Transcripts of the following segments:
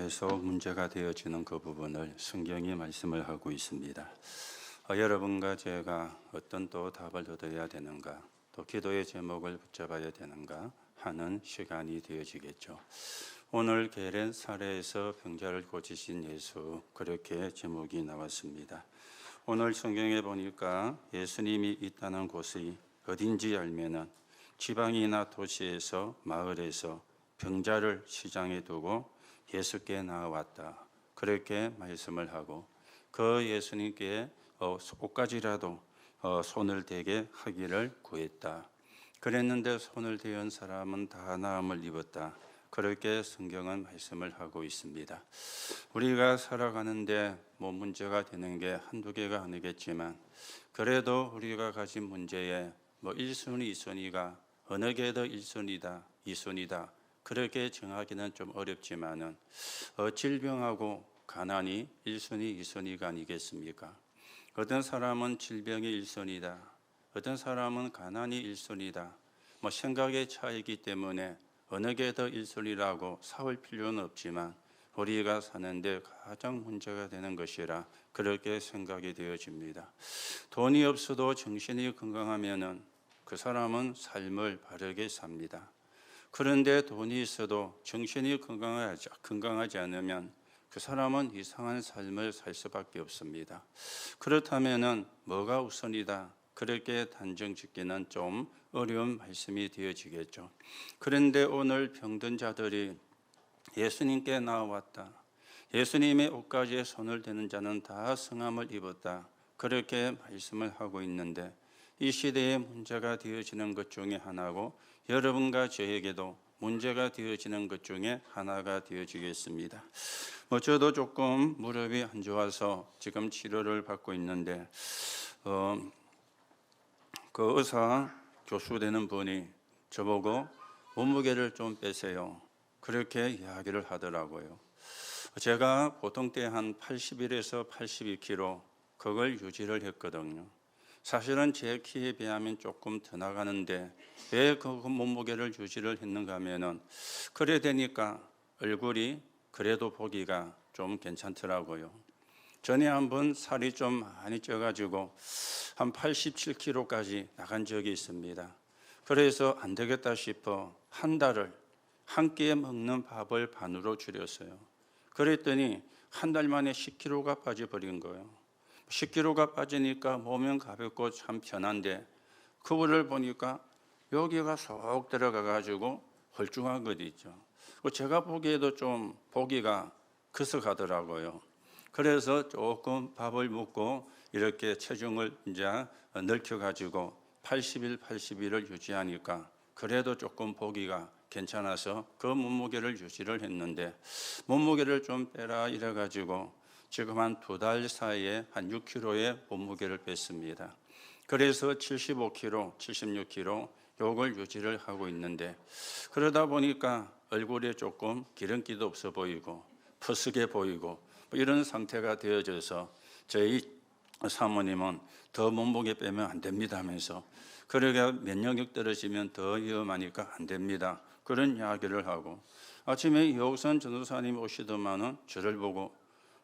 계속 문제가 되어지는 그 부분을 성경이 말씀을 하고 있습니다. 여러분과 제가 어떤 또 답을 얻어야 되는가, 또 기도의 제목을 붙잡아야 되는가 하는 시간이 되어지겠죠. 오늘 게렌 사례에서 병자를 고치신 예수, 그렇게 제목이 나왔습니다. 오늘 성경에 보니까 예수님이 있다는 곳이 어딘지 알면은 지방이나 도시에서 마을에서 병자를 시장에 두고 예수께 나아왔다, 그렇게 말씀을 하고 그 예수님께 옷가지라도 손을 대게 하기를 구했다. 그랬는데 손을 대은 사람은 다 나음을 입었다, 그렇게 성경은 말씀을 하고 있습니다. 우리가 살아가는데 문제가 되는 게 한두 개가 아니겠지만, 그래도 우리가 가진 문제에 1순위, 2순위가 어느 게 더 1순위다, 2순위다 그렇게 정하기는 좀 어렵지만은 질병하고 가난이 1순위, 2순위가 아니겠습니까? 어떤 사람은 질병이 1순위다, 어떤 사람은 가난이 1순위다. 생각의 차이기 때문에 어느 게 더 1순위라고 싸울 필요는 없지만 우리가 사는데 가장 문제가 되는 것이라 그렇게 생각이 되어집니다. 돈이 없어도 정신이 건강하면은 그 사람은 삶을 바르게 삽니다. 그런데 돈이 있어도 정신이 건강하지 않으면 그 사람은 이상한 삶을 살 수밖에 없습니다. 그렇다면은 뭐가 우선이다, 그렇게 단정 짓기는 좀 어려운 말씀이 되어지겠죠. 그런데 오늘 병든 자들이 예수님께 나아왔다, 예수님의 옷가지에 손을 대는 자는 다 성함을 입었다, 그렇게 말씀을 하고 있는데, 이 시대에 문제가 되어지는 것 중에 하나고 여러분과 저에게도 문제가 되어지는 것 중에 하나가 되어지겠습니다. 저도 조금 무릎이 안 좋아서 지금 치료를 받고 있는데 그 의사 교수 되는 분이 저보고 몸무게를 좀 빼세요, 그렇게 이야기를 하더라고요. 제가 보통 때 한 81에서 82kg 그걸 유지를 했거든요. 사실은 제 키에 비하면 조금 더 나가는데 왜 그 몸무게를 유지를 했는가 하면은 그래 되니까 얼굴이 그래도 보기가 좀 괜찮더라고요. 전에 한번 살이 좀 많이 쪄가지고 한 87kg까지 나간 적이 있습니다. 그래서 안 되겠다 싶어 한 달을 한 끼에 먹는 밥을 반으로 줄였어요. 그랬더니 한 달 만에 10kg가 빠져버린 거예요. 10kg가 빠지니까 몸은 가볍고 참 편한데 그거를 보니까 여기가 쏙 들어가 가지고 헐쭉한 것 있죠. 제가 보기에도 좀 보기가 커서가더라고요. 그래서 조금 밥을 먹고 이렇게 체중을 이제 넓혀 가지고 81, 82를 유지하니까 그래도 조금 보기가 괜찮아서 그 몸무게를 유지를 했는데, 몸무게를 좀 빼라 이래 가지고 지금 한 2달 사이에 한 6kg의 몸무게를 뺐습니다. 그래서 75kg, 76kg 요걸 유지를 하고 있는데, 그러다 보니까 얼굴에 조금 기름기도 없어 보이고 퍼스게 보이고 이런 상태가 되어져서 저희 사모님은 더 몸무게 빼면 안 됩니다 하면서, 그러게 면역력 떨어지면 더 위험하니까 안 됩니다, 그런 이야기를 하고, 아침에 여우선 전도사님 오시더만은 저를 보고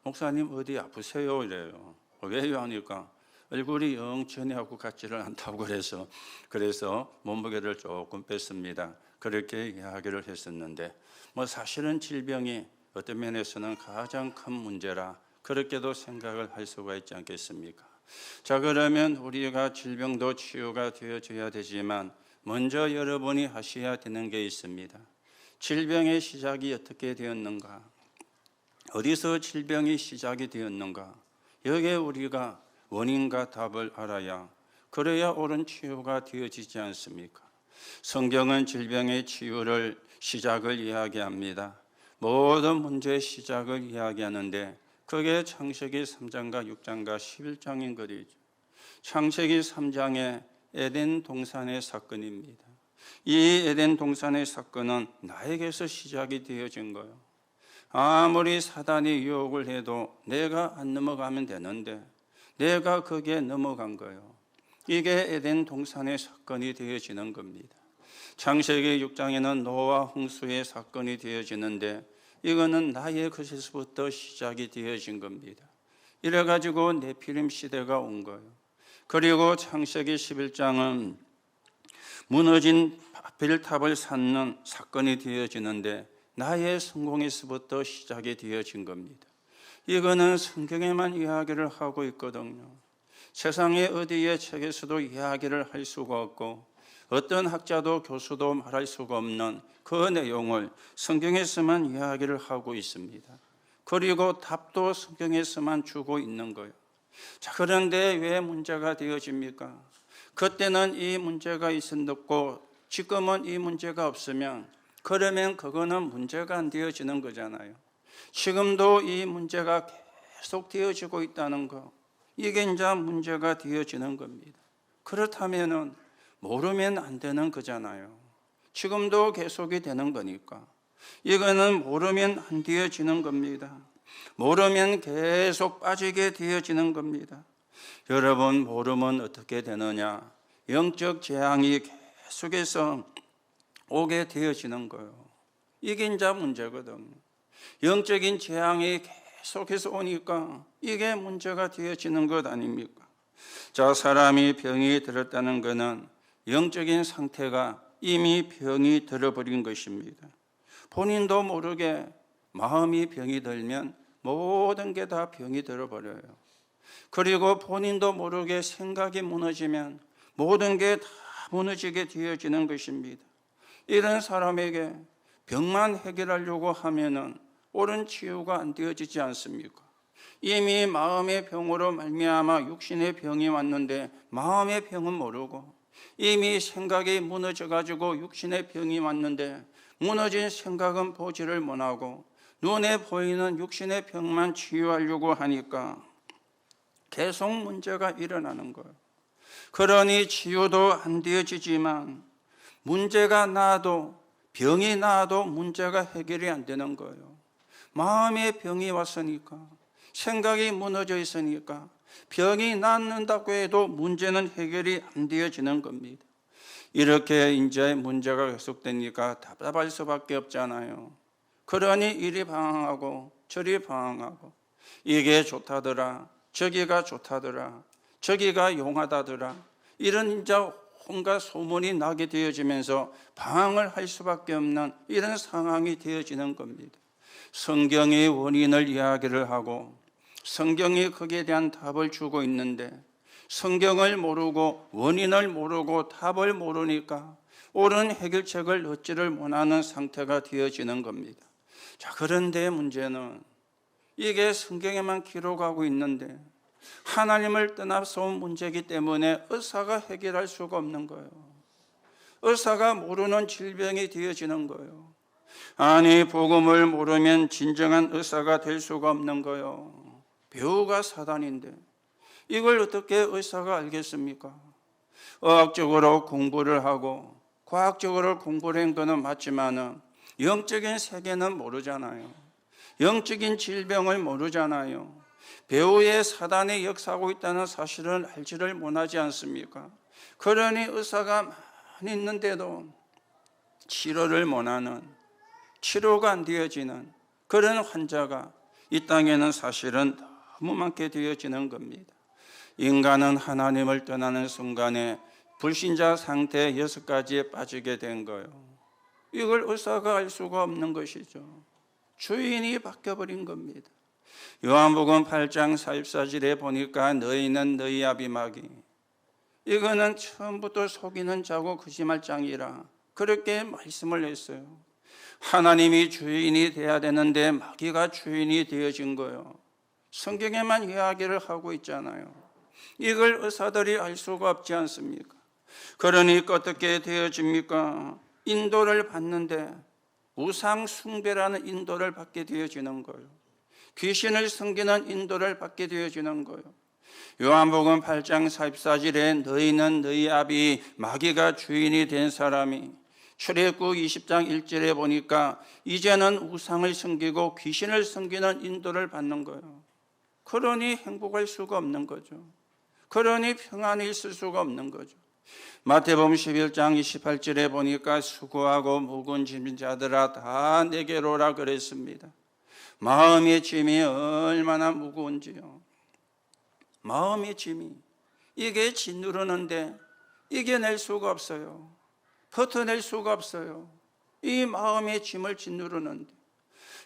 목사님 어디 아프세요 이래요. 왜요 하니까 얼굴이 영 전에하고 같지를 않다고 그래서 몸무게를 조금 뺐습니다, 그렇게 이야기를 했었는데, 사실은 질병이 어떤 면에서는 가장 큰 문제라 그렇게도 생각을 할 수가 있지 않겠습니까? 자, 그러면 우리가 질병도 치유가 되어져야 되지만 먼저 여러분이 하셔야 되는 게 있습니다. 질병의 시작이 어떻게 되었는가, 어디서 질병이 시작이 되었는가, 여기에 우리가 원인과 답을 알아야, 그래야 옳은 치유가 되어지지 않습니까? 성경은 질병의 치유를 시작을 이야기합니다. 모든 문제의 시작을 이야기하는데 그게 창세기 3장과 6장과 11장인 거리죠. 창세기 3장의 에덴 동산의 사건입니다. 이 에덴 동산의 사건은 나에게서 시작이 되어진 거예요. 아무리 사단이 유혹을 해도 내가 안 넘어가면 되는데 내가 거기에 넘어간 거예요. 이게 에덴 동산의 사건이 되어지는 겁니다. 창세기 6장에는 노아 홍수의 사건이 되어지는데 이거는 나의 것에서부터 시작이 되어진 겁니다. 이래가지고 네피림 시대가 온 거예요. 그리고 창세기 11장은 무너진 바벨탑을 쌓는 사건이 되어지는데 나의 성공에서부터 시작이 되어진 겁니다. 이거는 성경에만 이야기를 하고 있거든요. 세상의 어디의 책에서도 이야기를 할 수가 없고 어떤 학자도 교수도 말할 수가 없는 그 내용을 성경에서만 이야기를 하고 있습니다. 그리고 답도 성경에서만 주고 있는 거예요. 자, 그런데 왜 문제가 되어집니까? 그때는 이 문제가 있었고 지금은 이 문제가 없으면 그러면 그거는 문제가 안 되어지는 거잖아요. 지금도 이 문제가 계속 되어지고 있다는 거, 이게 이제 문제가 되어지는 겁니다. 그렇다면은 모르면 안 되는 거잖아요. 지금도 계속이 되는 거니까. 이거는 모르면 안 되어지는 겁니다. 모르면 계속 빠지게 되어지는 겁니다. 여러분, 모르면 어떻게 되느냐? 영적 재앙이 계속해서 오게 되어지는 거예요. 이게 이제 문제거든요. 영적인 재앙이 계속해서 오니까 이게 문제가 되어지는 것 아닙니까? 자, 사람이 병이 들었다는 것은 영적인 상태가 이미 병이 들어버린 것입니다. 본인도 모르게 마음이 병이 들면 모든 게 다 병이 들어버려요. 그리고 본인도 모르게 생각이 무너지면 모든 게 다 무너지게 되어지는 것입니다. 이런 사람에게 병만 해결하려고 하면은 옳은 치유가 안 되어지지 않습니까? 이미 마음의 병으로 말미암아 육신의 병이 왔는데 마음의 병은 모르고 이미 생각이 무너져 가지고 육신의 병이 왔는데 무너진 생각은 보지를 못하고 눈에 보이는 육신의 병만 치유하려고 하니까 계속 문제가 일어나는 거예요. 그러니 치유도 안 되어지지만 문제가 나아도 병이 나아도 문제가 해결이 안 되는 거예요. 마음의 병이 왔으니까 생각이 무너져 있으니까 병이 낫는다고 해도 문제는 해결이 안 되어지는 겁니다. 이렇게 이제 문제가 계속되니까 답답할 수밖에 없잖아요. 그러니 이리 방황하고 저리 방황하고 이게 좋다더라, 저기가 좋다더라, 저기가 용하다더라, 이런 이제 온갖 소문이 나게 되어지면서 방황을 할 수밖에 없는 이런 상황이 되어지는 겁니다. 성경의 원인을 이야기를 하고 성경이 거기에 대한 답을 주고 있는데 성경을 모르고 원인을 모르고 답을 모르니까 옳은 해결책을 얻지를 못하는 상태가 되어지는 겁니다. 자, 그런데 문제는 이게 성경에만 기록하고 있는데 하나님을 떠나서 온 문제이기 때문에 의사가 해결할 수가 없는 거예요. 의사가 모르는 질병이 되어지는 거예요. 아니, 복음을 모르면 진정한 의사가 될 수가 없는 거예요. 배우가 사단인데 이걸 어떻게 의사가 알겠습니까? 의학적으로 공부를 하고 과학적으로 공부를 한 거는 맞지만은 영적인 세계는 모르잖아요. 영적인 질병을 모르잖아요. 배우의 사단이 역사하고 있다는 사실을 알지를 못하지 않습니까? 그러니 의사가 많이 있는데도 치료를 못하는, 치료가 안 되어지는 그런 환자가 이 땅에는 사실은 너무 많게 되어지는 겁니다. 인간은 하나님을 떠나는 순간에 불신자 상태 6가지에 빠지게 된 거예요. 이걸 의사가 알 수가 없는 것이죠. 주인이 바뀌어버린 겁니다. 요한복음 8장 44절에 보니까 너희는 너희 아비 마귀, 이거는 처음부터 속이는 자고 거짓말장이라 그렇게 말씀을 했어요. 하나님이 주인이 돼야 되는데 마귀가 주인이 되어진 거예요. 성경에만 이야기를 하고 있잖아요. 이걸 의사들이 알 수가 없지 않습니까? 그러니까 어떻게 되어집니까? 인도를 받는데 우상 숭배라는 인도를 받게 되어지는 거예요. 귀신을 섬기는 인도를 받게 되어지는 거예요. 요한복음 8장 44절에 너희는 너희 아비 마귀가 주인이 된 사람이, 출애굽 20장 1절에 보니까 이제는 우상을 섬기고 귀신을 섬기는 인도를 받는 거예요. 그러니 행복할 수가 없는 거죠. 그러니 평안이 있을 수가 없는 거죠. 마태복음 11장 28절에 보니까 수고하고 무거운 짐진 자들아 다 내게로 오라 그랬습니다. 마음의 짐이 얼마나 무거운지요. 마음의 짐이 이게 짓누르는데 이겨낼 수가 없어요. 버텨낼 수가 없어요. 이 마음의 짐을 짓누르는데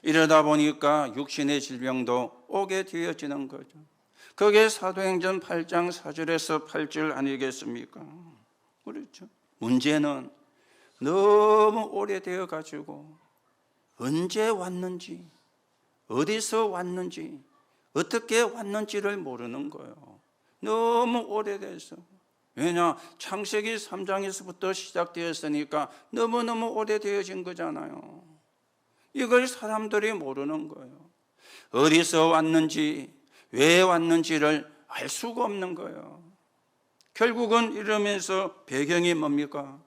이러다 보니까 육신의 질병도 오게 되어지는 거죠. 그게 사도행전 8장 4절에서 8절 아니겠습니까? 그렇죠. 문제는 너무 오래되어 가지고 언제 왔는지, 어디서 왔는지, 어떻게 왔는지를 모르는 거예요. 너무 오래돼서. 왜냐? 창세기 3장에서부터 시작되었으니까 너무너무 오래되어진 거잖아요. 이걸 사람들이 모르는 거예요. 어디서 왔는지, 왜 왔는지를 알 수가 없는 거예요. 결국은 이러면서 배경이 뭡니까?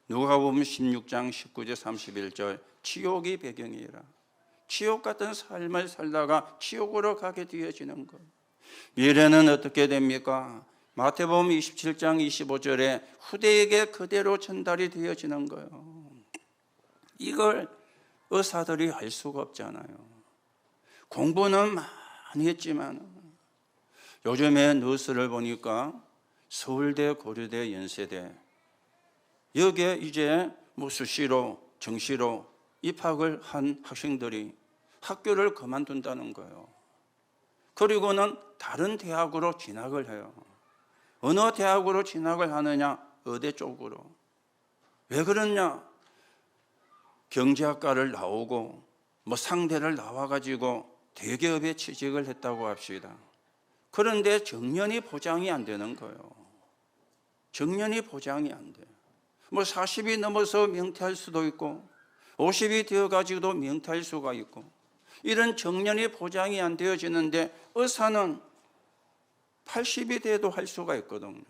누가복음 16장 19절 31절 지옥이 배경이라. 지옥 같은 삶을 살다가 지옥으로 가게 되어지는 거예요. 미래는 어떻게 됩니까? 마태복음 27장 25절에 후대에게 그대로 전달이 되어지는 거예요. 이걸 의사들이 알 수가 없잖아요. 공부는 많이 했지만 요즘에 뉴스를 보니까 서울대, 고려대, 연세대 여기에 이제 수시로, 정시로 입학을 한 학생들이 학교를 그만둔다는 거예요. 그리고는 다른 대학으로 진학을 해요. 어느 대학으로 진학을 하느냐? 의대 쪽으로. 왜 그러냐? 경제학과를 나오고 상대를 나와가지고 대기업에 취직을 했다고 합시다. 그런데 정년이 보장이 안 되는 거예요. 정년이 보장이 안 돼요. 40이 넘어서 명퇴할 수도 있고 50이 되어가지고도 명퇴할 수가 있고 이런 정년이 보장이 안 되어지는데 의사는 80이 돼도 할 수가 있거든요.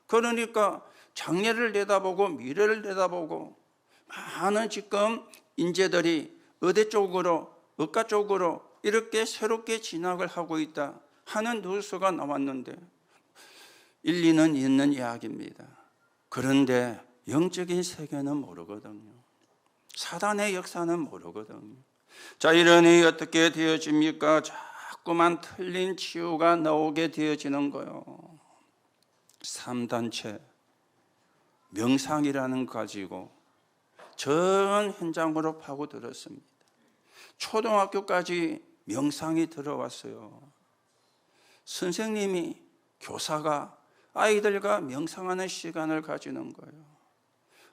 그러니까 장래를 내다보고 미래를 내다보고 많은 지금 인재들이 의대 쪽으로, 의과 쪽으로 이렇게 새롭게 진학을 하고 있다 하는 뉴스가 나왔는데 일리는 있는 이야기입니다. 그런데 영적인 세계는 모르거든요. 사단의 역사는 모르거든요. 자, 이러니 어떻게 되어집니까? 자꾸만 틀린 치유가 나오게 되어지는 거예요. 3단체 명상이라는 거 가지고 전 현장으로 파고들었습니다. 초등학교까지 명상이 들어왔어요. 선생님이, 교사가 아이들과 명상하는 시간을 가지는 거예요.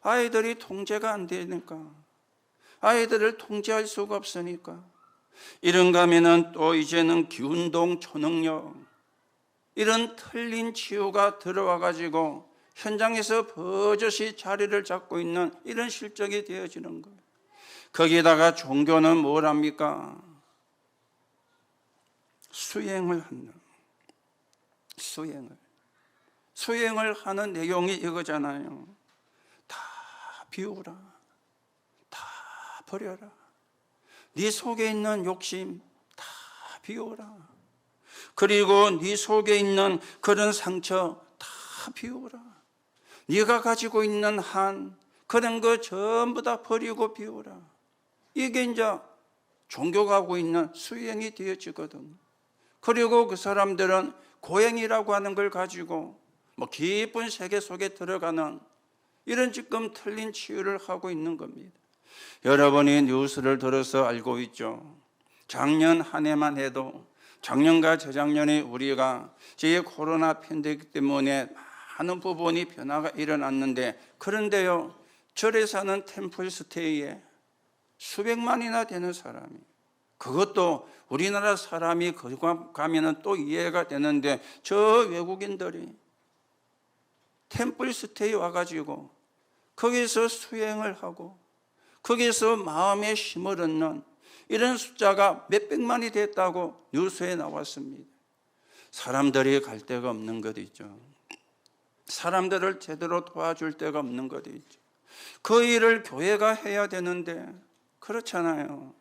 아이들이 통제가 안 되니까, 아이들을 통제할 수가 없으니까 이런가 하면은 또 이제는 기운동, 초능력 이런 틀린 치유가 들어와 가지고 현장에서 버젓이 자리를 잡고 있는 이런 실정이 되어지는 거예요. 거기다가 종교는 뭘 합니까? 수행을 한다. 수행을 하는 내용이 이거잖아요. 다 비우라. 다 버려라. 네 속에 있는 욕심 다 비우라. 그리고 네 속에 있는 그런 상처 다 비우라. 네가 가지고 있는 그런 거 전부 다 버리고 비우라. 이게 이제 종교가 하고 있는 수행이 되어지거든. 그리고 그 사람들은 고행이라고 하는 걸 가지고 깊은 세계 속에 들어가는 이런 지금 틀린 치유를 하고 있는 겁니다. 여러분이 뉴스를 들어서 알고 있죠. 작년 한 해만 해도 작년과 재작년에 우리가 제 코로나 팬데믹 때문에 많은 부분이 변화가 일어났는데 그런데요, 절에 사는 템플스테이에 수백만이나 되는 사람이, 그것도 우리나라 사람이 거기 가면은 또 이해가 되는데 저 외국인들이 템플스테이 와가지고 거기서 수행을 하고 거기서 마음의 힘을 얻는 이런 숫자가 몇백만이 됐다고 뉴스에 나왔습니다. 사람들이 갈 데가 없는 것 있죠. 사람들을 제대로 도와줄 데가 없는 것 있죠. 그 일을 교회가 해야 되는데 그렇잖아요.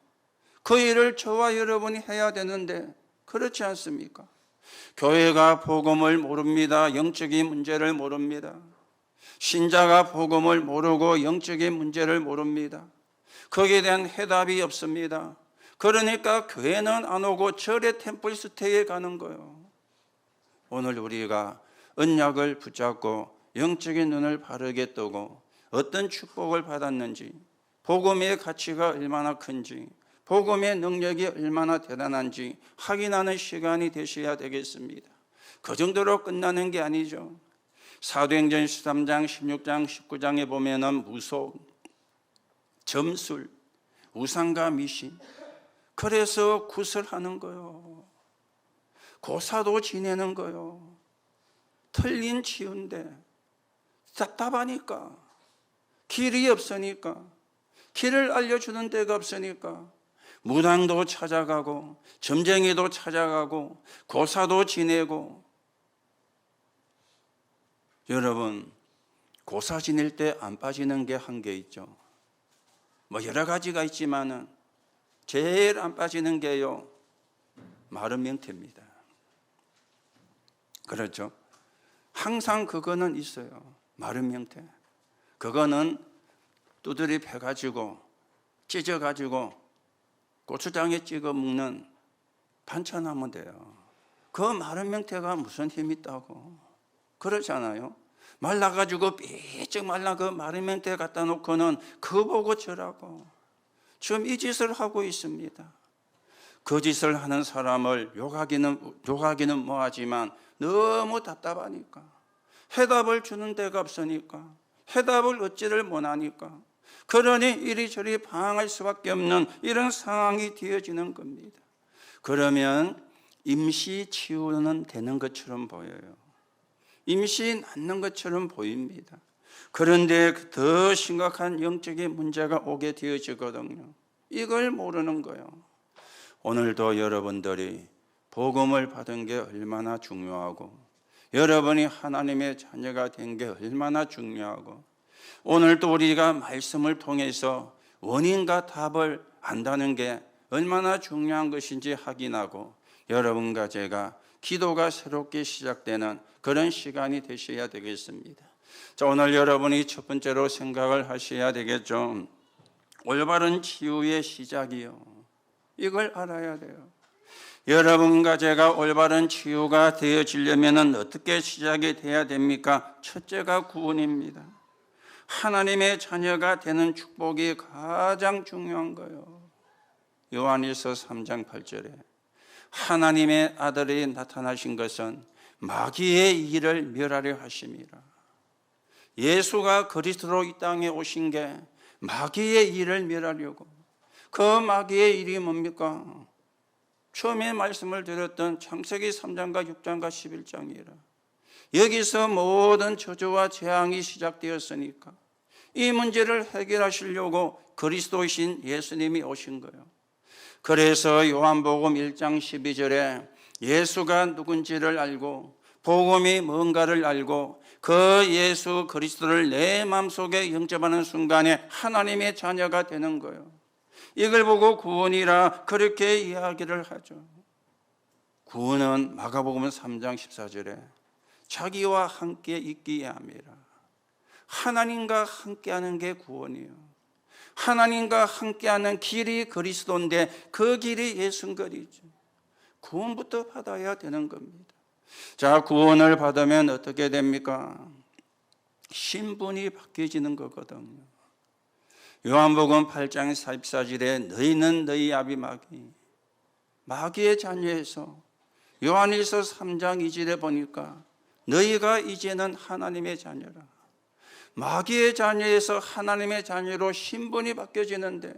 그 일을 저와 여러분이 해야 되는데 그렇지 않습니까? 교회가 복음을 모릅니다. 영적인 문제를 모릅니다. 신자가 복음을 모르고 영적인 문제를 모릅니다. 거기에 대한 해답이 없습니다. 그러니까 교회는 안 오고 절에 템플 스테이에 가는 거예요. 오늘 우리가 언약을 붙잡고 영적인 눈을 바르게 뜨고 어떤 축복을 받았는지, 복음의 가치가 얼마나 큰지, 복음의 능력이 얼마나 대단한지 확인하는 시간이 되셔야 되겠습니다. 그 정도로 끝나는 게 아니죠. 사도행전 13장, 16장, 19장에 보면은 무속, 점술, 우상과 미신, 그래서 구설하는 거요. 고사도 지내는 거요. 틀린 치운데 답답하니까, 길이 없으니까, 길을 알려주는 데가 없으니까 무당도 찾아가고 점쟁이도 찾아가고 고사도 지내고. 여러분, 고사 지낼 때 안 빠지는 게 한 개 있죠. 뭐 여러 가지가 있지만은 제일 안 빠지는 게요, 마른 명태입니다. 그렇죠? 항상 그거는 있어요. 마른 명태. 그거는 두드리 패가지고 찢어가지고 고추장에 찍어 먹는 반찬하면 돼요. 그 마른 명태가 무슨 힘이 있다고. 그렇잖아요. 말라가지고 삐쩍 말라 그 마른 명태 갖다 놓고는 그거 보고 저라고. 지금 이 짓을 하고 있습니다. 그 짓을 하는 사람을 욕하기는 뭐하지만 너무 답답하니까, 해답을 주는 데가 없으니까, 해답을 얻지를 못하니까, 그러니 이리저리 방황할 수밖에 없는 이런 상황이 되어지는 겁니다. 그러면 임시 치유는 되는 것처럼 보여요. 임시 낫는 것처럼 보입니다. 그런데 더 심각한 영적인 문제가 오게 되어지거든요. 이걸 모르는 거예요. 오늘도 여러분들이 복음을 받은 게 얼마나 중요하고, 여러분이 하나님의 자녀가 된 게 얼마나 중요하고, 오늘도 우리가 말씀을 통해서 원인과 답을 안다는 게 얼마나 중요한 것인지 확인하고, 여러분과 제가 기도가 새롭게 시작되는 그런 시간이 되셔야 되겠습니다. 자, 오늘 여러분이 첫 번째로 생각을 하셔야 되겠죠. 올바른 치유의 시작이요. 이걸 알아야 돼요. 여러분과 제가 올바른 치유가 되어지려면 어떻게 시작이 돼야 됩니까? 첫째가 구원입니다. 하나님의 자녀가 되는 축복이 가장 중요한 거예요. 요한일서 3장 8절에 하나님의 아들이 나타나신 것은 마귀의 일을 멸하려 하심이라. 예수가 그리스도로 이 땅에 오신 게 마귀의 일을 멸하려고. 그 마귀의 일이 뭡니까? 처음에 말씀을 드렸던 창세기 3장과 6장과 11장이라. 여기서 모든 저주와 재앙이 시작되었으니까 이 문제를 해결하시려고 그리스도이신 예수님이 오신 거예요. 그래서 요한복음 1장 12절에 예수가 누군지를 알고 복음이 뭔가를 알고 그 예수 그리스도를 내 마음속에 영접하는 순간에 하나님의 자녀가 되는 거예요. 이걸 보고 구원이라 그렇게 이야기를 하죠. 구원은 마가복음 3장 14절에 자기와 함께 있기에 함이라. 하나님과 함께하는 게 구원이에요. 하나님과 함께하는 길이 그리스도인데 그 길이 예수인 거리죠. 구원부터 받아야 되는 겁니다. 자, 구원을 받으면 어떻게 됩니까? 신분이 바뀌어지는 거거든요. 요한복음 8장 44절에 너희는 너희 아비 마귀의 자녀에서, 요한일서 3장 2절에 보니까 너희가 이제는 하나님의 자녀라. 마귀의 자녀에서 하나님의 자녀로 신분이 바뀌어지는데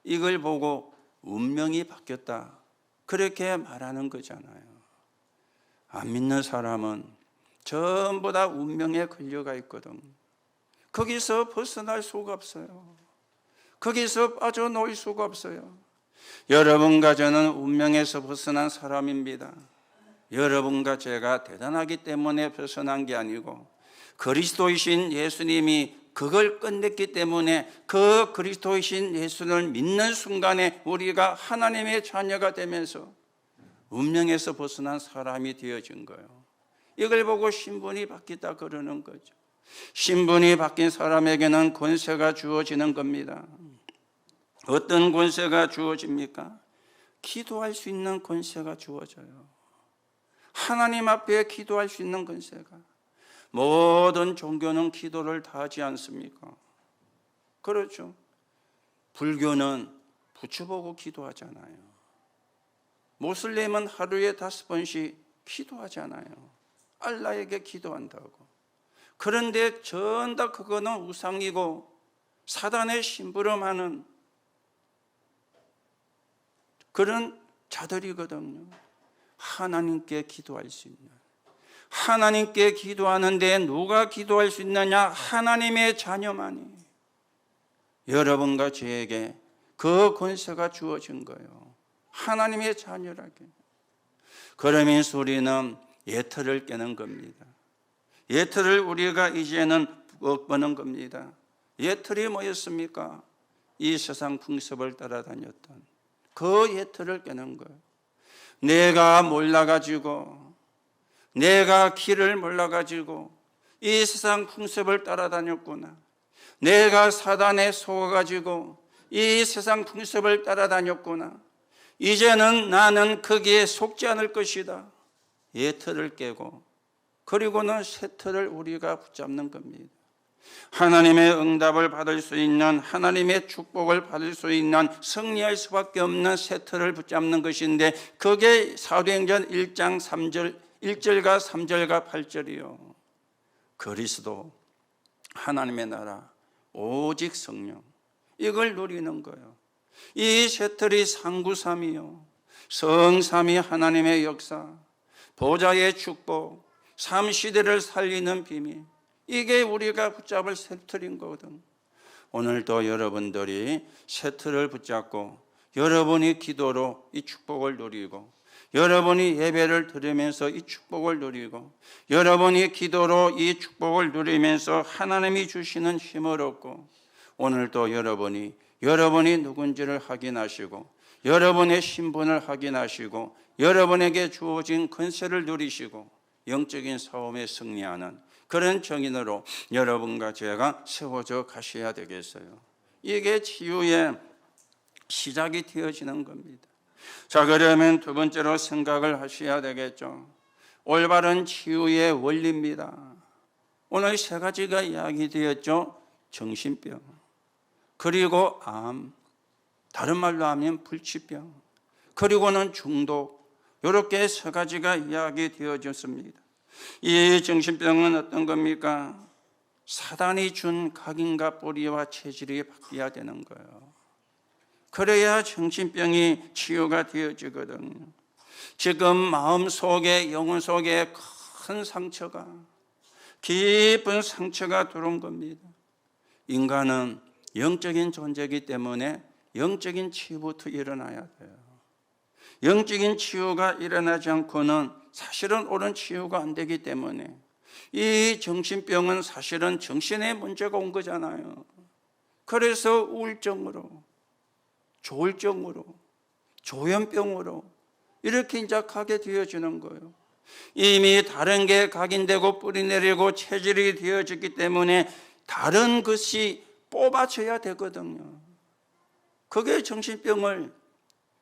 이걸 보고 운명이 바뀌었다, 그렇게 말하는 거잖아요. 안 믿는 사람은 전부 다 운명에 걸려가 있거든. 거기서 벗어날 수가 없어요. 거기서 빠져나올 수가 없어요. 여러분과 저는 운명에서 벗어난 사람입니다. 여러분과 제가 대단하기 때문에 벗어난 게 아니고 그리스도이신 예수님이 그걸 끝냈기 때문에 그 그리스도이신 예수를 믿는 순간에 우리가 하나님의 자녀가 되면서 운명에서 벗어난 사람이 되어진 거예요. 이걸 보고 신분이 바뀌다 그러는 거죠. 신분이 바뀐 사람에게는 권세가 주어지는 겁니다. 어떤 권세가 주어집니까? 기도할 수 있는 권세가 주어져요. 하나님 앞에 기도할 수 있는 권세가. 모든 종교는 기도를 다 하지 않습니까? 그렇죠. 불교는 부처보고 기도하잖아요. 모슬림은 하루에 5번씩 기도하잖아요. 알라에게 기도한다고. 그런데 전다 그거는 우상이고 사단의 심부름하는 그런 자들이거든요. 하나님께 기도할 수 있는, 하나님께 기도하는데 누가 기도할 수 있느냐? 하나님의 자녀만이. 여러분과 저에게 그 권세가 주어진 거예요. 하나님의 자녀라게. 그러면서 우리는 예틀을 깨는 겁니다. 예틀을 우리가 이제는 버는 겁니다. 예틀이 뭐였습니까? 이 세상 풍습을 따라다녔던 그 예틀을 깨는 거예요. 내가 몰라가지고, 내가 길을 몰라가지고 이 세상 풍습을 따라다녔구나. 내가 사단에 속아가지고 이 세상 풍습을 따라다녔구나. 이제는 나는 거기에 속지 않을 것이다. 예틀을 깨고, 그리고는 새 틀을 우리가 붙잡는 겁니다. 하나님의 응답을 받을 수 있는, 하나님의 축복을 받을 수 있는, 승리할 수밖에 없는 새 틀을 붙잡는 것인데, 그게 사도행전 1장 3절, 1절과 3절과 8절이요. 그리스도, 하나님의 나라, 오직 성령, 이걸 누리는 거예요. 이 새 틀이 상구삼이요, 성삼위 하나님의 역사, 보좌의 축복, 삼시대를 살리는 비밀, 이게 우리가 붙잡을 새 틀인 거거든. 오늘도 여러분들이 새 틀을 붙잡고 여러분이 기도로 이 축복을 누리고, 여러분이 예배를 드리면서 이 축복을 누리고, 여러분이 기도로 이 축복을 누리면서 하나님이 주시는 힘을 얻고, 오늘도 여러분이 누군지를 확인하시고, 여러분의 신분을 확인하시고, 여러분에게 주어진 권세를 누리시고 영적인 싸움에 승리하는 그런 정인으로 여러분과 제가 세워져 가셔야 되겠어요. 이게 치유의 시작이 되어지는 겁니다. 자, 그러면 두 번째로 생각을 하셔야 되겠죠. 올바른 치유의 원리입니다. 오늘 세 가지가 이야기되었죠. 정신병, 그리고 암, 다른 말로 하면 불치병, 그리고는 중독, 이렇게 세 가지가 이야기되어졌습니다. 이 정신병은 어떤 겁니까? 사단이 준 각인과 뿌리와 체질이 바뀌어야 되는 거예요. 그래야 정신병이 치유가 되어지거든요. 지금 마음 속에, 영혼 속에 큰 상처가, 깊은 상처가 들어온 겁니다. 인간은 영적인 존재이기 때문에 영적인 치유부터 일어나야 돼요. 영적인 치유가 일어나지 않고는 사실은 옳은 치유가 안 되기 때문에 이 정신병은 사실은 정신에 문제가 온 거잖아요. 그래서 우울증으로, 조울증으로, 조현병으로 이렇게 이제 가게 되어지는 거예요. 이미 다른 게 각인되고 뿌리내리고 체질이 되어졌기 때문에 다른 것이 뽑아져야 되거든요. 그게 정신병을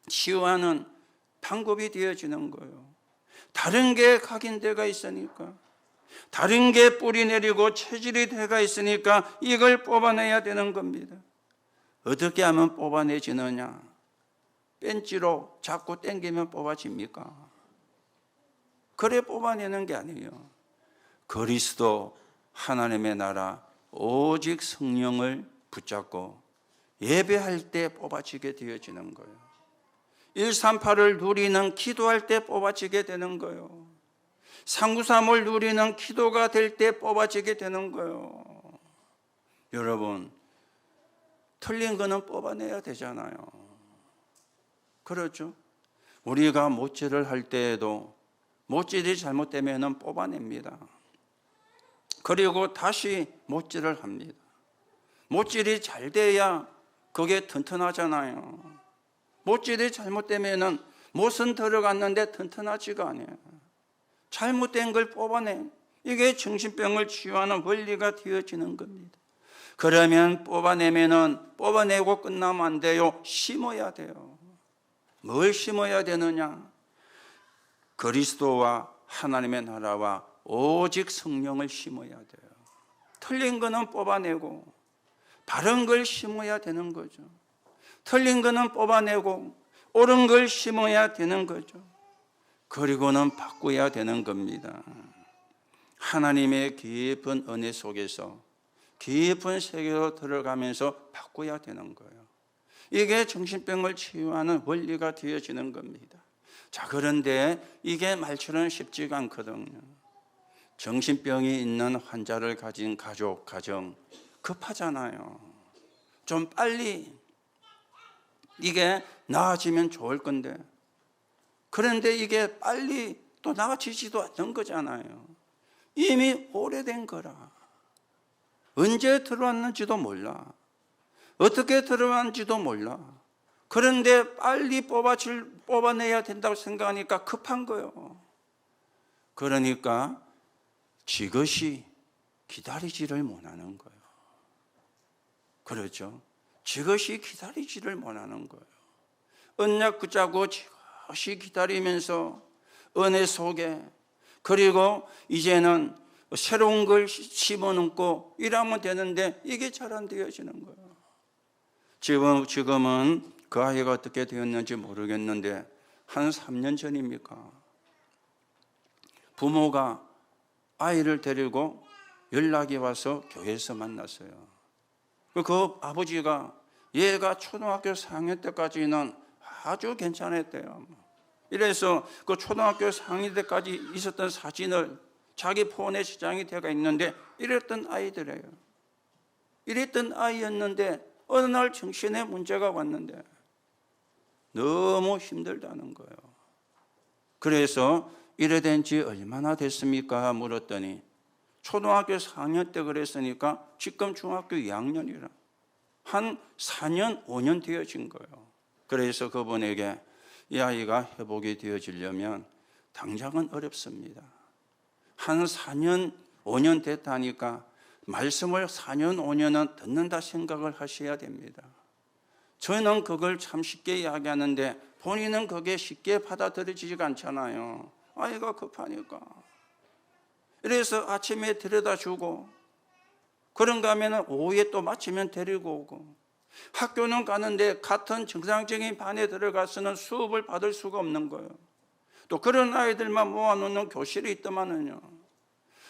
치유하는 방법이 되어지는 거예요. 다른 게 각인되가 있으니까, 다른 게 뿌리내리고 체질이 되가 있으니까 이걸 뽑아내야 되는 겁니다. 어떻게 하면 뽑아내지느냐? 벤치로 자꾸 당기면 뽑아집니까? 그래 뽑아내는 게 아니에요. 그리스도, 하나님의 나라, 오직 성령을 붙잡고 예배할 때 뽑아지게 되어지는 거예요. 138을 누리는, 기도할 때 뽑아지게 되는 거예요. 393을 누리는 기도가 될 때 뽑아지게 되는 거예요. 여러분, 틀린 거는 뽑아내야 되잖아요. 그렇죠? 우리가 못질을 할 때에도 못질이 잘못되면 뽑아냅니다. 그리고 다시 못질을 합니다. 못질이 잘 돼야 그게 튼튼하잖아요. 못질이 잘못되면 못은 들어갔는데 튼튼하지가 않아요. 잘못된 걸 뽑아내. 이게 정신병을 치유하는 원리가 되어지는 겁니다. 그러면 뽑아내고 끝나면 안 돼요. 심어야 돼요. 뭘 심어야 되느냐? 그리스도와 하나님의 나라와 오직 성령을 심어야 돼요. 틀린 거는 뽑아내고 바른 걸 심어야 되는 거죠. 틀린 거는 뽑아내고 옳은 걸 심어야 되는 거죠. 그리고는 바꿔야 되는 겁니다. 하나님의 깊은 은혜 속에서 깊은 세계로 들어가면서 바꿔야 되는 거예요. 이게 정신병을 치유하는 원리가 되어지는 겁니다. 자, 그런데 이게 말처럼 쉽지가 않거든요. 정신병이 있는 환자를 가진 가족, 가정 급하잖아요. 좀 빨리 이게 나아지면 좋을 건데, 그런데 이게 빨리 또 나아지지도 않는 거잖아요. 이미 오래된 거라. 언제 들어왔는지도 몰라. 어떻게 들어왔는지도 몰라. 그런데 빨리 뽑아내야 된다고 생각하니까 급한 거예요. 그러니까 지그시 기다리지를 못하는 거예요. 그렇죠? 지그시 기다리지를 못하는 거예요. 언약 붙잡고 지그시 기다리면서 은혜 속에, 그리고 이제는 새로운 걸 심어놓고 이러면 되는데 이게 잘 안 되어지는 거예요. 지금은 그 아이가 어떻게 되었는지 모르겠는데 한 3년 전입니까? 부모가 아이를 데리고 연락이 와서 교회에서 만났어요. 그 아버지가 얘가 초등학교 4학년 때까지는 아주 괜찮았대요. 이래서 그 초등학교 4학년 때까지 있었던 사진을 자기 폰에 저장이 되어 있는데 이랬던 아이들이에요. 이랬던 아이였는데 어느 날 정신에 문제가 왔는데 너무 힘들다는 거예요. 그래서 이래 된 지 얼마나 됐습니까? 물었더니 초등학교 4학년 때 그랬으니까 지금 중학교 2학년이라 한 4년, 5년 되어진 거예요. 그래서 그분에게 이 아이가 회복이 되어지려면 당장은 어렵습니다. 한 4년, 5년 됐다니까 말씀을 4년, 5년은 듣는다 생각을 하셔야 됩니다. 저는 그걸 참 쉽게 이야기하는데 본인은 그게 쉽게 받아들여지지가 않잖아요. 아이가 급하니까. 그래서 아침에 데려다 주고, 그런가 하면 오후에 또 마치면 데리고 오고, 학교는 가는데 같은 정상적인 반에 들어가서는 수업을 받을 수가 없는 거예요. 또 그런 아이들만 모아놓는 교실이 있더만은요.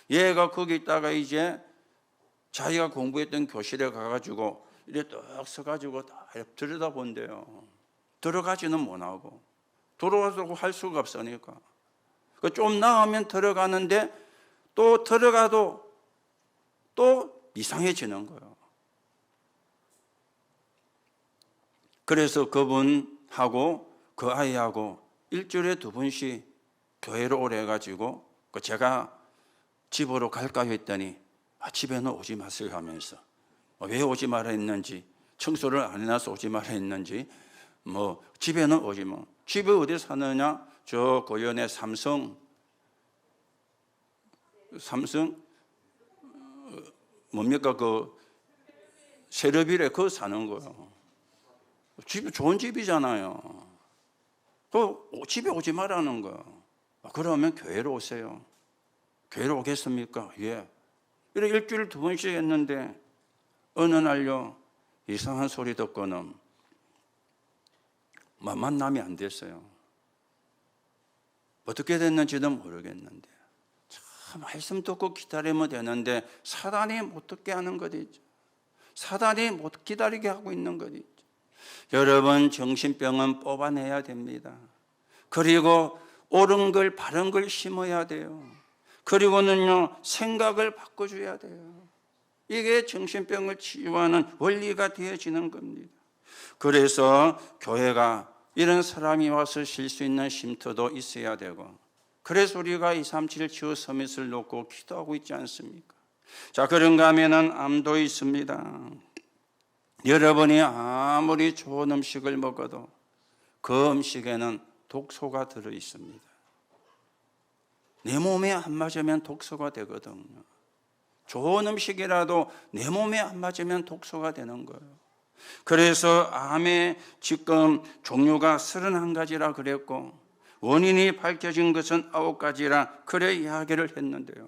얘가 거기 있다가 이제 자기가 공부했던 교실에 가가지고 이래 떡 서가지고 다 들여다본대요. 들어가지는 못하고 들어가서 할 수가 없으니까. 좀 나으면 들어가는데 또 들어가도 또 이상해지는 거예요. 그래서 그분하고 그 아이하고 일주일에 2번씩 교회로 오래 해가지고 제가 집으로 갈까 했더니 집에는 오지 마세요 하면서 왜 오지 마라 했는지, 청소를 안 해놔서 오지 마라 했는지, 집에는 오지 마. 집에 어디 사느냐? 저 고현의 삼성 뭡니까 그 세르빌에 그거 사는 거예요. 집 좋은 집이잖아요. 그 집에 오지 말라는 거예요. 그러면 교회로 오세요. 교회로 오겠습니까? 예. 이렇게 일주일에 2번씩 했는데 어느 날요 이상한 소리 듣고는 만남이 안 됐어요. 어떻게 됐는지는 모르겠는데 참 말씀 듣고 기다리면 되는데 사단이 못 듣게 하는 것 있죠. 사단이 못 기다리게 하고 있는 것 있죠. 여러분, 정신병은 뽑아내야 됩니다. 그리고 옳은 걸 바른 걸 심어야 돼요. 그리고는요 생각을 바꿔줘야 돼요. 이게 정신병을 치유하는 원리가 되어지는 겁니다. 그래서 교회가 이런 사람이 와서 쉴 수 있는 쉼터도 있어야 되고, 그래서 우리가 237 치유 서밋을 놓고 기도하고 있지 않습니까? 자, 그런가 하면은 암도 있습니다. 여러분이 아무리 좋은 음식을 먹어도 그 음식에는 독소가 들어 있습니다. 내 몸에 안 맞으면 독소가 되거든요. 좋은 음식이라도 내 몸에 안 맞으면 독소가 되는 거예요. 그래서 암의 지금 종류가 31가지라 그랬고 원인이 밝혀진 것은 9가지라 그래 이야기를 했는데요.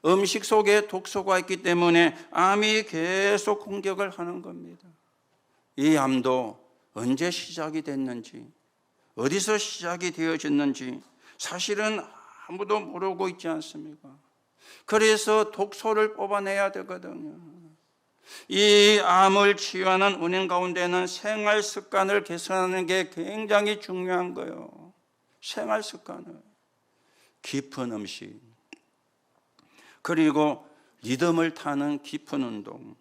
음식 속에 독소가 있기 때문에 암이 계속 공격을 하는 겁니다. 이 암도 언제 시작이 됐는지, 어디서 시작이 되어졌는지 사실은 아무도 모르고 있지 않습니까? 그래서 독소를 뽑아내야 되거든요. 이 암을 치유하는 원인 가운데는 생활 습관을 개선하는 게 굉장히 중요한 거예요. 생활 습관을. 깊은 음식, 그리고 리듬을 타는 깊은 운동,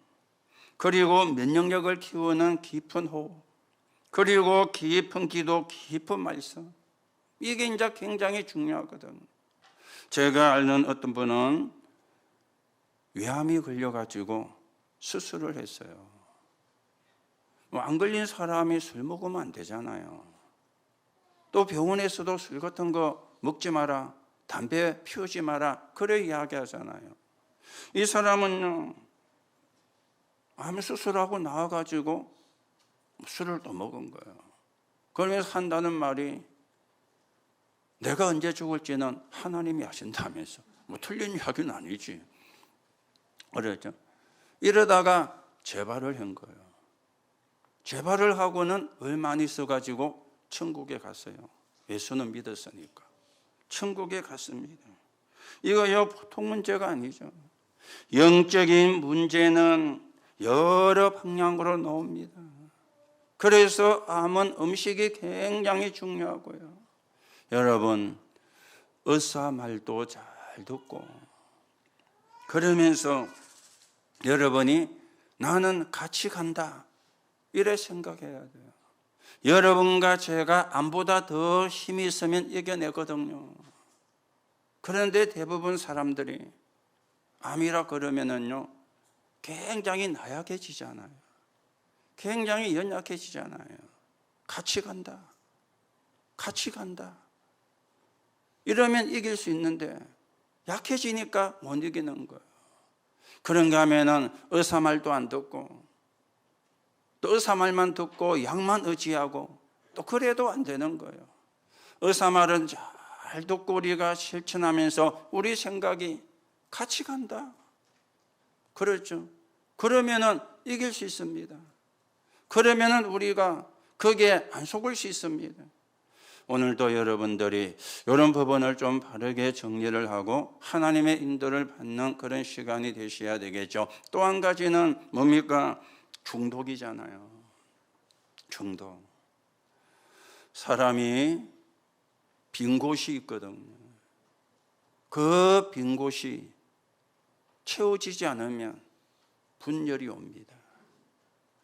그리고 면역력을 키우는 깊은 호흡, 그리고 깊은 기도, 깊은 말씀. 이게 이제 굉장히 중요하거든요. 제가 아는 어떤 분은 위암이 걸려가지고 수술을 했어요. 안 걸린 사람이 술 먹으면 안 되잖아요. 또 병원에서도 술 같은 거 먹지 마라, 담배 피우지 마라, 그래 이야기하잖아요. 이 사람은요, 암 수술하고 나와가지고 술을 또 먹은 거예요. 그러면서 한다는 말이 내가 언제 죽을지는 하나님이 아신다면서. 뭐 틀린 이야기는 아니지. 그랬죠. 이러다가 재발을 한 거예요. 재발을 하고는 얼마 안 있어가지고 천국에 갔어요. 예수는 믿었으니까. 천국에 갔습니다. 이거요 보통 문제가 아니죠. 영적인 문제는 여러 방향으로 나옵니다. 그래서 암은 음식이 굉장히 중요하고요. 여러분, 의사 말도 잘 듣고 그러면서 여러분이 나는 같이 간다 이래 생각해야 돼요. 여러분과 제가 암보다 더 힘이 있으면 이겨내거든요. 그런데 대부분 사람들이 암이라 그러면은요 굉장히 나약해지잖아요. 굉장히 연약해지잖아요. 같이 간다. 같이 간다. 이러면 이길 수 있는데 약해지니까 못 이기는 거예요. 그런가 하면은 의사 말도 안 듣고 또 의사 말만 듣고 약만 의지하고 또 그래도 안 되는 거예요. 의사 말은 잘 듣고 우리가 실천하면서 우리 생각이 같이 간다. 그렇죠. 그러면은 이길 수 있습니다. 그러면은 우리가 거기에 안 속을 수 있습니다. 오늘도 여러분들이 이런 부분을 좀 바르게 정리를 하고 하나님의 인도를 받는 그런 시간이 되셔야 되겠죠. 또 한 가지는 뭡니까? 중독이잖아요. 중독. 사람이 빈 곳이 있거든요. 그 빈 곳이 채워지지 않으면 분열이 옵니다.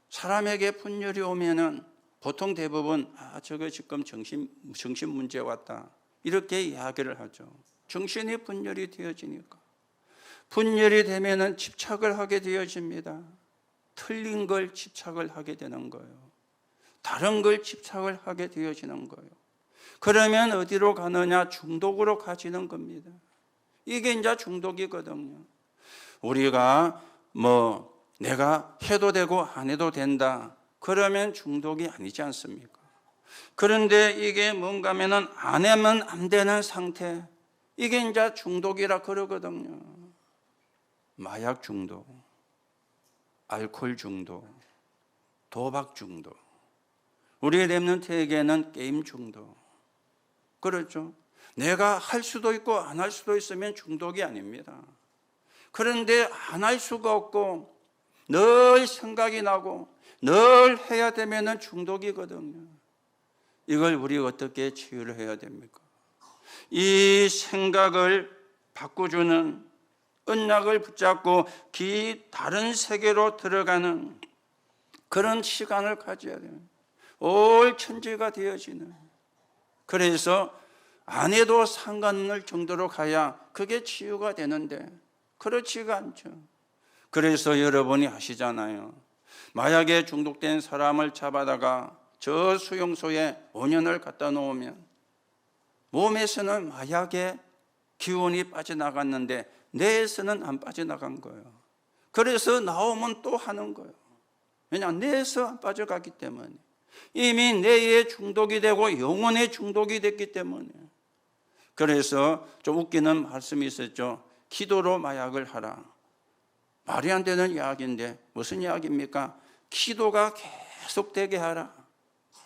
사람에게 분열이 오면은 보통 대부분 저거 지금 정신 문제 왔다 이렇게 이야기를 하죠. 정신이 분열이 되어지니까 분열이 되면은 집착을 하게 되어집니다. 틀린 걸 집착을 하게 되는 거예요. 다른 걸 집착을 하게 되어지는 거예요. 그러면 어디로 가느냐? 중독으로 가지는 겁니다. 이게 이제 중독이거든요. 우리가 내가 해도 되고 안 해도 된다. 그러면 중독이 아니지 않습니까? 그런데 이게 뭔가 하면은 안 하면 안 되는 상태. 이게 이제 중독이라 그러거든요. 마약 중독, 알코올 중독, 도박 중독. 우리 렘넌트에게는 게임 중독. 그렇죠? 내가 할 수도 있고 안 할 수도 있으면 중독이 아닙니다. 그런데 안 할 수가 없고 늘 생각이 나고 늘 해야 되면은 중독이거든요. 이걸 우리가 어떻게 치유를 해야 됩니까? 이 생각을 바꿔주는 언약을 붙잡고 다른 세계로 들어가는 그런 시간을 가져야 돼요. 올 천지가 되어지는. 그래서 안 해도 상관없을 정도로 가야 그게 치유가 되는데 그렇지가 않죠. 그래서 여러분이 아시잖아요. 마약에 중독된 사람을 잡아다가 저 수용소에 5년을 갖다 놓으면 몸에서는 마약의 기운이 빠져나갔는데 뇌에서는 안 빠져나간 거예요. 그래서 나오면 또 하는 거예요. 왜냐하면 뇌에서 안 빠져가기 때문에. 이미 뇌에 중독이 되고 영혼에 중독이 됐기 때문에. 그래서 좀 웃기는 말씀이 있었죠. 기도로 마약을 하라. 말이 안 되는 이야기인데 무슨 이야기입니까? 기도가 계속되게 하라.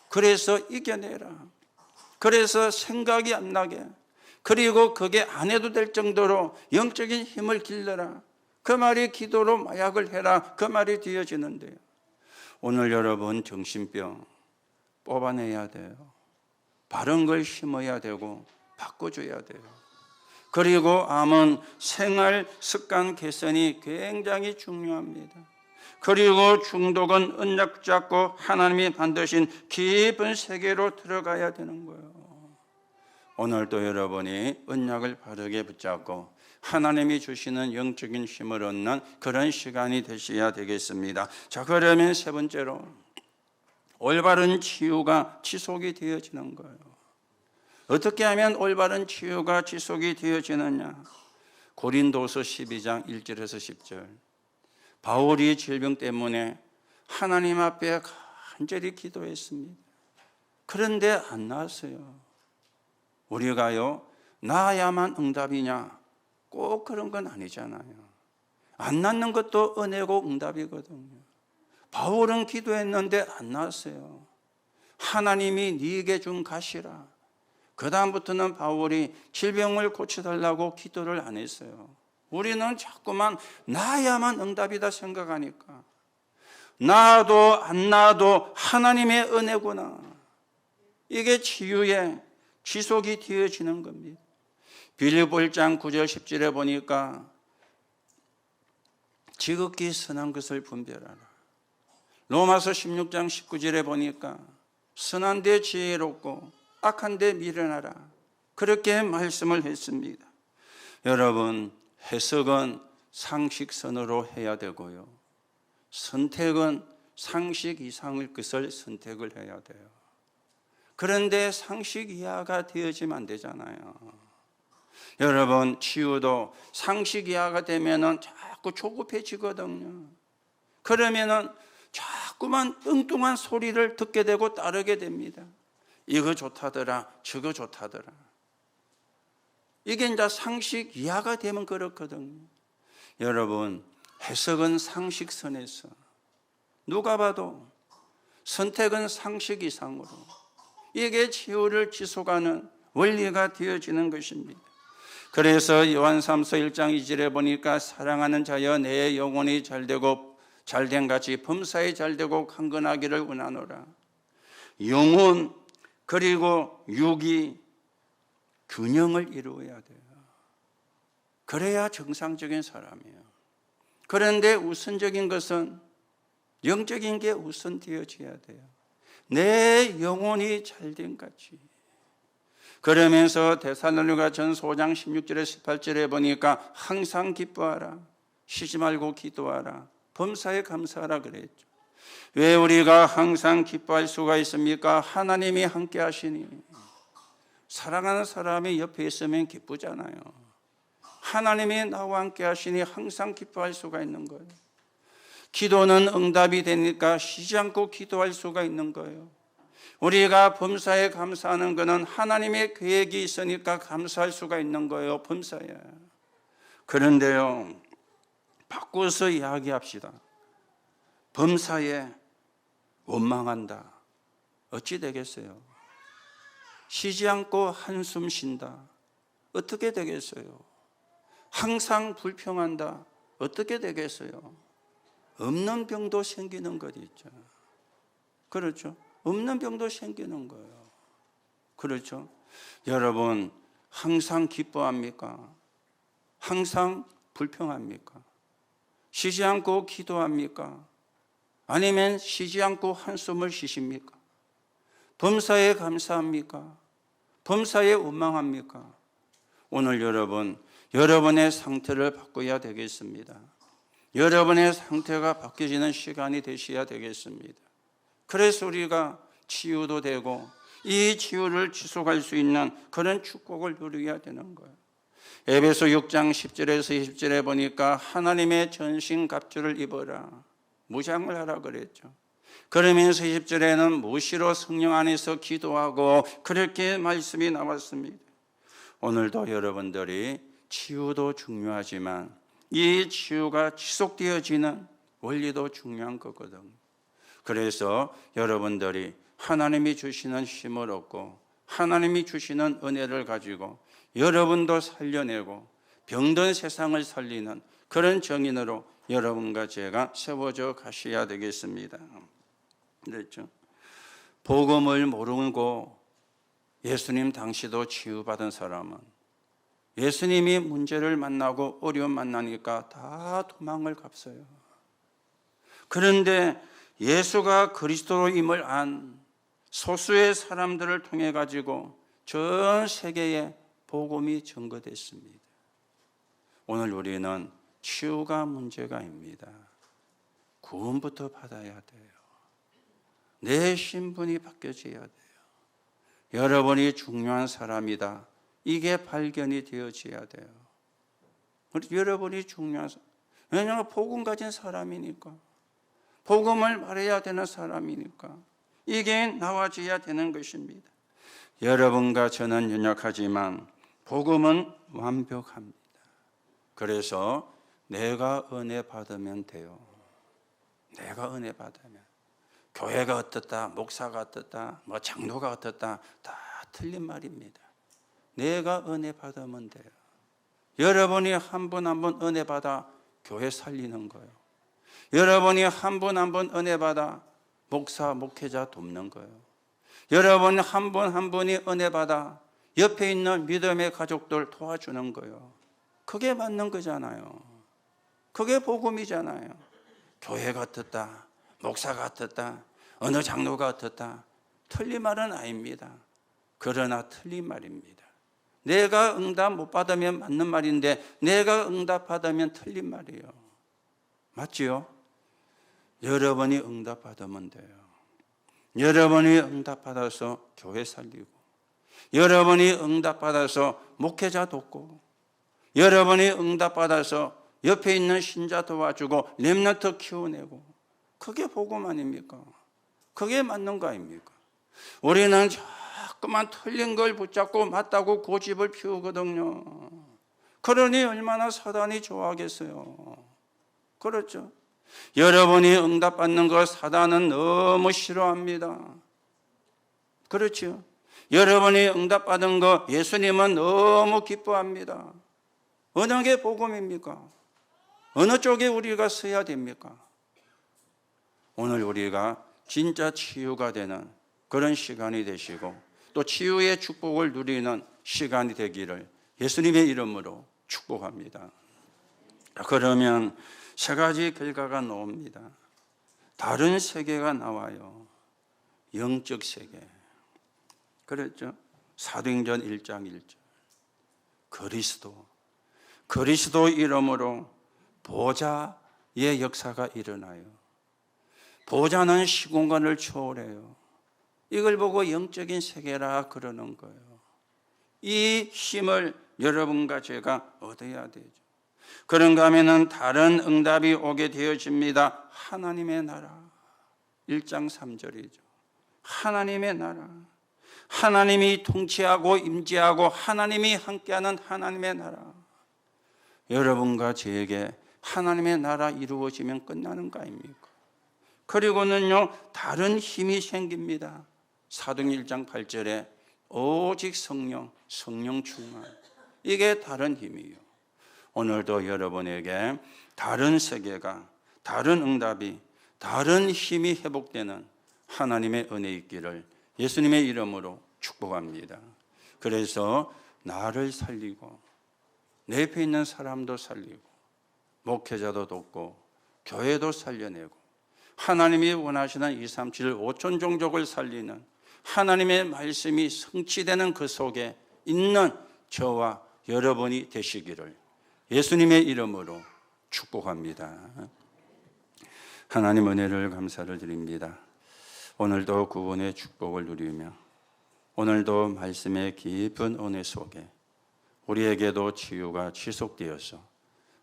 그래서 이겨내라. 그래서 생각이 안 나게. 그리고 그게 안 해도 될 정도로 영적인 힘을 길러라. 그 말이 기도로 마약을 해라. 그 말이 되어지는데요. 오늘 여러분 정신병 뽑아내야 돼요. 바른 걸 심어야 되고 바꿔줘야 돼요. 그리고 암은 생활 습관 개선이 굉장히 중요합니다. 그리고 중독은 언약 잡고 하나님이 만드신 깊은 세계로 들어가야 되는 거예요. 오늘도 여러분이 언약을 바르게 붙잡고 하나님이 주시는 영적인 힘을 얻는 그런 시간이 되셔야 되겠습니다. 자, 그러면 세 번째로 올바른 치유가 지속이 되어지는 거예요. 어떻게 하면 올바른 치유가 지속이 되어지느냐? 고린도서 12장 1절에서 10절. 바울이 질병 때문에 하나님 앞에 간절히 기도했습니다. 그런데 안 나았어요. 우리가요, 나야만 응답이냐? 꼭 그런 건 아니잖아요. 안 낫는 것도 은혜고 응답이거든요. 바울은 기도했는데 안 나았어요. 하나님이 네게 준 가시라. 그 다음부터는 바울이 질병을 고쳐달라고 기도를 안 했어요. 우리는 자꾸만 나야만 응답이다 생각하니까 나도 안 나도 하나님의 은혜구나. 이게 치유의 지속이 되어지는 겁니다. 빌립보 1장 9절 10절에 보니까 지극히 선한 것을 분별하라. 로마서 16장 19절에 보니까 선한 데 지혜롭고 악한 데 미련하라. 그렇게 말씀을 했습니다. 여러분, 해석은 상식선으로 해야 되고요. 선택은 상식 이상의 것을 선택을 해야 돼요. 그런데 상식 이하가 되어지면 안 되잖아요. 여러분, 치유도 상식 이하가 되면은 자꾸 조급해지거든요. 그러면은 자꾸만 뚱뚱한 소리를 듣게 되고 따르게 됩니다. 이거 좋다더라, 저거 좋다더라. 이게 이제 상식 이하가 되면 그렇거든요. 여러분, 해석은 상식선에서, 누가 봐도 선택은 상식 이상으로, 이게 치유를 지속하는 원리가 되어지는 것입니다. 그래서 요한삼서 1장 2절에 보니까 사랑하는 자여 내 영혼이 잘되고 잘된 같이 범사에 잘되고 강건하기를 원하노라. 영혼 그리고 육이 균형을 이루어야 돼요. 그래야 정상적인 사람이에요. 그런데 우선적인 것은 영적인 게 우선되어져야 돼요. 내 영혼이 잘된 같이. 그러면서 데살로니가 전서 5장 16절에 18절에 보니까 항상 기뻐하라. 쉬지 말고 기도하라. 범사에 감사하라 그랬죠. 왜 우리가 항상 기뻐할 수가 있습니까? 하나님이 함께 하시니. 사랑하는 사람이 옆에 있으면 기쁘잖아요. 하나님이 나와 함께 하시니 항상 기뻐할 수가 있는 거예요. 기도는 응답이 되니까 쉬지 않고 기도할 수가 있는 거예요. 우리가 범사에 감사하는 것은 하나님의 계획이 있으니까 감사할 수가 있는 거예요. 범사에. 그런데요, 바꿔서 이야기합시다. 범사에 원망한다. 어찌 되겠어요? 쉬지 않고 한숨 쉰다. 어떻게 되겠어요? 항상 불평한다. 어떻게 되겠어요? 없는 병도 생기는 것 있죠. 그렇죠? 없는 병도 생기는 거예요. 그렇죠? 여러분, 항상 기뻐합니까? 항상 불평합니까? 쉬지 않고 기도합니까? 아니면 쉬지 않고 한숨을 쉬십니까? 범사에 감사합니까? 범사에 원망합니까? 오늘 여러분, 여러분의 상태를 바꿔야 되겠습니다. 여러분의 상태가 바뀌어지는 시간이 되셔야 되겠습니다. 그래서 우리가 치유도 되고 이 치유를 지속할 수 있는 그런 축복을 누려야 되는 거예요. 에베소 6장 10절에서 20절에 보니까 하나님의 전신갑주를 입어라, 무장을 하라 그랬죠. 그러면서 20절에는 무시로 성령 안에서 기도하고, 그렇게 말씀이 나왔습니다. 오늘도 여러분들이 치유도 중요하지만 이 치유가 지속되어지는 원리도 중요한 거거든요. 그래서 여러분들이 하나님이 주시는 힘을 얻고 하나님이 주시는 은혜를 가지고 여러분도 살려내고 병든 세상을 살리는 그런 정인으로 여러분과 제가 세워져 가셔야 되겠습니다. 그렇죠? 복음을 모르고 예수님 당시도 치유받은 사람은 예수님이 문제를 만나고 어려움 만나니까 다 도망을 갔어요. 그런데 예수가 그리스도임을 안 소수의 사람들을 통해 가지고 전 세계에 복음이 전거됐습니다. 오늘 우리는 치유가 문제가 아닙니다. 구원부터 받아야 돼요. 내 신분이 바뀌어져야 돼요. 여러분이 중요한 사람이다, 이게 발견이 되어져야 돼요. 여러분이 중요한 사람, 왜냐하면 복음 가진 사람이니까, 복음을 말해야 되는 사람이니까 이게 나와져야 되는 것입니다. 여러분과 저는 연약하지만 복음은 완벽합니다. 그래서 내가 은혜 받으면 돼요. 내가 은혜 받으면. 교회가 어떻다, 목사가 어떻다, 장로가 어떻다, 다 틀린 말입니다. 내가 은혜 받으면 돼요. 여러분이 한 분 한 분 은혜 받아 교회 살리는 거예요. 여러분이 한 분 한 분 은혜 받아 목사, 목회자 돕는 거예요. 여러분 한 분 한 분이 은혜 받아 옆에 있는 믿음의 가족들 도와주는 거예요. 그게 맞는 거잖아요. 그게 복음이잖아요. 교회가 어떻다, 목사가 어떻다, 어느 장로가 어떻다, 틀린 말은 아닙니다. 그러나 틀린 말입니다. 내가 응답 못 받으면 맞는 말인데 내가 응답 받으면 틀린 말이에요. 맞지요? 여러분이 응답 받으면 돼요. 여러분이 응답 받아서 교회 살리고, 여러분이 응답 받아서 목회자 돕고, 여러분이 응답 받아서 옆에 있는 신자 도와주고 렘넌트 키워내고, 그게 복음 아닙니까? 그게 맞는 거 아닙니까? 우리는 자꾸만 틀린 걸 붙잡고 맞다고 고집을 피우거든요. 그러니 얼마나 사단이 좋아하겠어요. 그렇죠? 여러분이 응답받는 거 사단은 너무 싫어합니다. 그렇죠? 여러분이 응답받은 거 예수님은 너무 기뻐합니다. 어느 게 복음입니까? 어느 쪽에 우리가 서야 됩니까? 오늘 우리가 진짜 치유가 되는 그런 시간이 되시고 또 치유의 축복을 누리는 시간이 되기를 예수님의 이름으로 축복합니다. 그러면 세 가지 결과가 나옵니다. 다른 세계가 나와요. 영적 세계. 그랬죠? 사도행전 1장 1절. 그리스도 이름으로 보좌의 역사가 일어나요. 보좌는 시공간을 초월해요. 이걸 보고 영적인 세계라 그러는 거예요. 이 힘을 여러분과 제가 얻어야 되죠. 그런가 하면은 다른 응답이 오게 되어집니다. 하나님의 나라. 1장 3절이죠. 하나님의 나라. 하나님이 통치하고 임재하고 하나님이 함께하는 하나님의 나라. 여러분과 저에게 하나님의 나라 이루어지면 끝나는 거 아닙니까? 그리고는요, 다른 힘이 생깁니다. 사도행전 1장 8절에 오직 성령 충만. 이게 다른 힘이에요. 오늘도 여러분에게 다른 세계가, 다른 응답이, 다른 힘이 회복되는 하나님의 은혜 있기를 예수님의 이름으로 축복합니다. 그래서 나를 살리고 내 옆에 있는 사람도 살리고 목회자도 돕고 교회도 살려내고 하나님이 원하시는 237 5천 종족을 살리는 하나님의 말씀이 성취되는 그 속에 있는 저와 여러분이 되시기를 예수님의 이름으로 축복합니다. 하나님 은혜를 감사를 드립니다. 오늘도 구원의 축복을 누리며 오늘도 말씀의 깊은 은혜 속에 우리에게도 치유가 지속되어서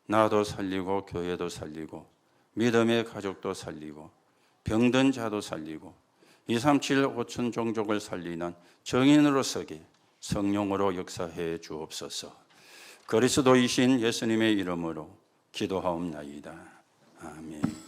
나도 살리고 교회도 살리고 믿음의 가족도 살리고 병든 자도 살리고 237 5천 종족을 살리는 정인으로 서게 성령으로 역사해 주옵소서. 그리스도이신 예수님의 이름으로 기도하옵나이다. 아멘.